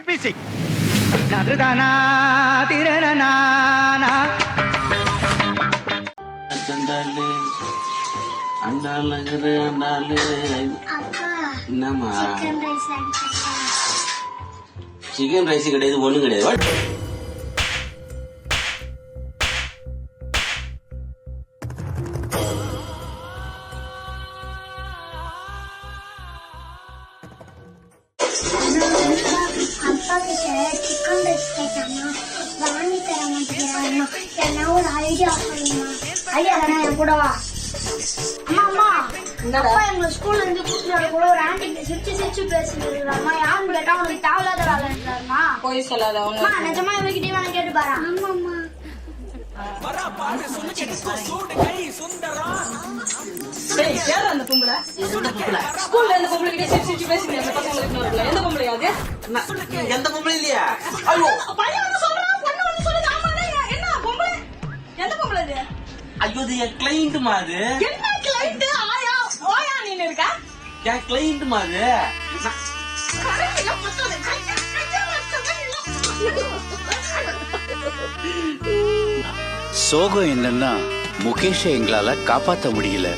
Music. நதுதானா திரணனானா அண்டாலு அண்டாலு அண்டாலு. என்னம்மா chicken rice கிடையாது, ஒண்ணும் கிடையாது. அப்பா கிட்ட சிக்கன் ரைஸ் கேட்டாமா, வாங்கி தர மாட்டேங்கிறாமா. என்ன ஒரு ஐடியா பண்ணுமா? ஐடியா தானே, என் கூட வா. அம்மா அம்மா, அப்பா எங்க ஸ்கூல்ல இருந்து கூப்பிட்டு கூட ஒரு ஆண்டி சிரிச்சு சிரிச்சு பேசுறாமா. யாருன்னு கேட்டா உனக்கு தேவையில்லாத வேலைன்றாருமா. போய் சொல்லாத. நிஜமா இவகிட்டே வேணா கேட்டு பாரு. ஆமாம்மா. அந்த பொம்பளை ஸ்கூல்ல இந்த பொம்பளை கிட்ட சிரிச்சு சிரிச்சு பேசுறீங்க. அந்த பசங்களுக்கு எந்த பொம்பளையாது? எந்த பொம்பளை இல்லையா? ஐயோ பையன் வந்து சொல்றான், பொண்ணு வந்து சொல்லுது. ஆமாடா, என்ன பொம்பளை? எந்த பொம்பளை இது? ஐயோ இது என் கிளைண்ட்மா. அது என்ன கிளைண்ட்? ஆயா ஓயா நீ இருக்க? என் கிளைண்ட்மா. அது சோகம் என்னன்னா முகேஷை எங்களால காப்பாற்ற முடியல.